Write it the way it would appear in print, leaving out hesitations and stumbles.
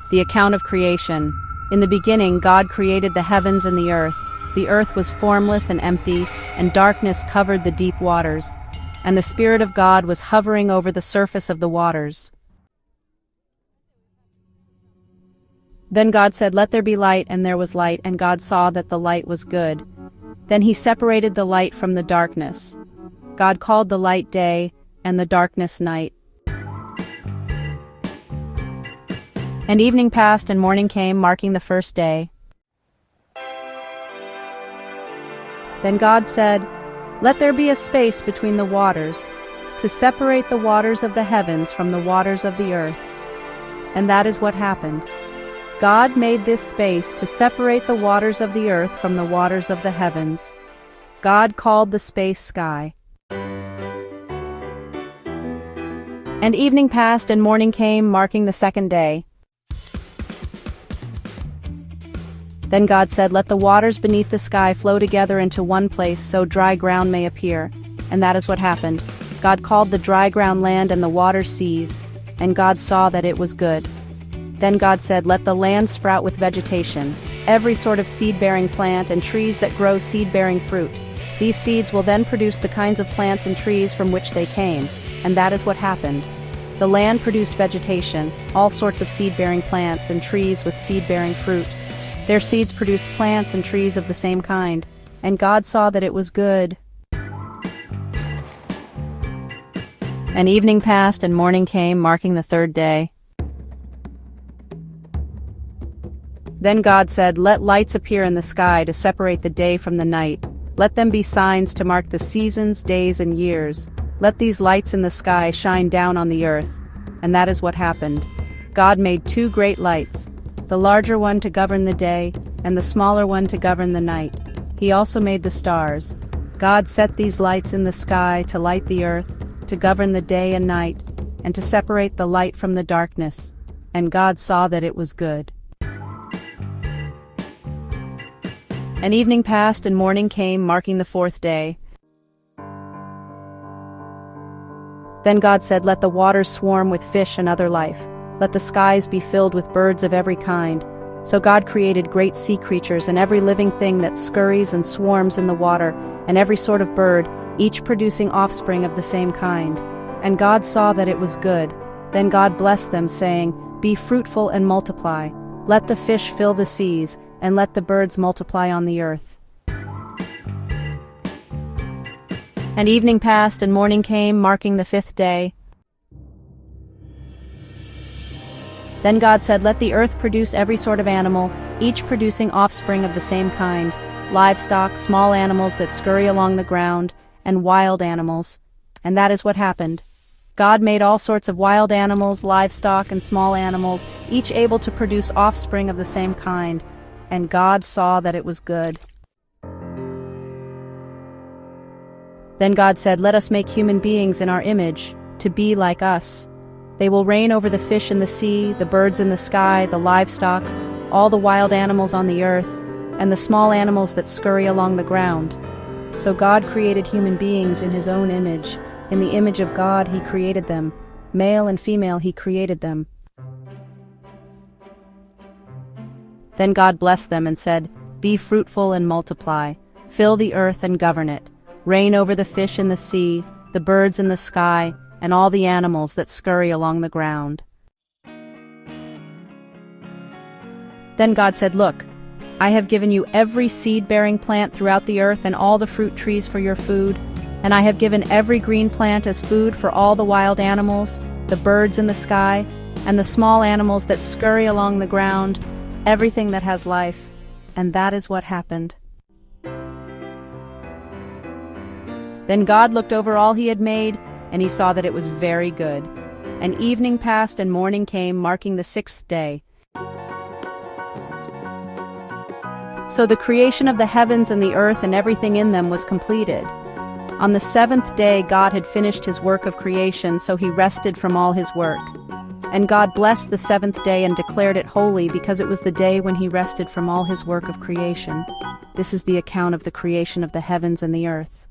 The account of creation. In the beginning, God created the heavens and the earth. The earth was formless and empty, and darkness covered the deep waters. And the Spirit of God was hovering over the surface of the waters. Then God said, "Let there be light," and there was light, and God saw that the light was good. Then he separated the light from the darkness. God called the light day, and the darkness night. And evening passed and morning came, marking the first day. Then God said, "Let there be a space between the waters, to separate the waters of the heavens from the waters of the earth." And that is what happened. God made this space to separate the waters of the earth from the waters of the heavens. God called the space sky. And evening passed and morning came, marking the second day. Then God said, "Let the waters beneath the sky flow together into one place so dry ground may appear." And that is what happened. God called the dry ground land and the waters seas, and God saw that it was good. Then God said, "Let the land sprout with vegetation, every sort of seed-bearing plant and trees that grow seed-bearing fruit. These seeds will then produce the kinds of plants and trees from which they came." And that is what happened. The land produced vegetation, all sorts of seed-bearing plants and trees with seed-bearing fruit. Their seeds produced plants and trees of the same kind, and God saw that it was good. And evening passed and morning came, marking the third day. Then God said, "Let lights appear in the sky to separate the day from the night. Let them be signs to mark the seasons, days, and years. Let these lights in the sky shine down on the earth." And that is what happened. God made two great lights, the larger one to govern the day, and the smaller one to govern the night. He also made the stars. God set these lights in the sky to light the earth, to govern the day and night, and to separate the light from the darkness. And God saw that it was good. And evening passed and morning came, marking the fourth day. Then God said, "Let the waters swarm with fish and other life. Let the skies be filled with birds of every kind." So God created great sea creatures and every living thing that scurries and swarms in the water, and every sort of bird, each producing offspring of the same kind. And God saw that it was good. Then God blessed them, saying, "Be fruitful and multiply. Let the fish fill the seas, and let the birds multiply on the earth." And evening passed and morning came, marking the fifth day. Then God said, "Let the earth produce every sort of animal, each producing offspring of the same kind, livestock, small animals that scurry along the ground, and wild animals." And that is what happened. God made all sorts of wild animals, livestock, and small animals, each able to produce offspring of the same kind. And God saw that it was good. Then God said, "Let us make human beings in our image, to be like us. They will reign over the fish in the sea, the birds in the sky, the livestock, all the wild animals on the earth, and the small animals that scurry along the ground." So God created human beings in his own image. In the image of God he created them. Male and female he created them. Then God blessed them and said, "Be fruitful and multiply. Fill the earth and govern it. Reign over the fish in the sea, the birds in the sky, and all the animals that scurry along the ground." Then God said, "Look, I have given you every seed-bearing plant throughout the earth and all the fruit trees for your food, and I have given every green plant as food for all the wild animals, the birds in the sky, and the small animals that scurry along the ground, everything that has life." And that is what happened. Then God looked over all he had made, and he saw that it was very good. And evening passed and morning came, marking the sixth day. So the creation of the heavens and the earth and everything in them was completed. On the seventh day God had finished his work of creation, so he rested from all his work. And God blessed the seventh day and declared it holy, because it was the day when he rested from all his work of creation. This is the account of the creation of the heavens and the earth.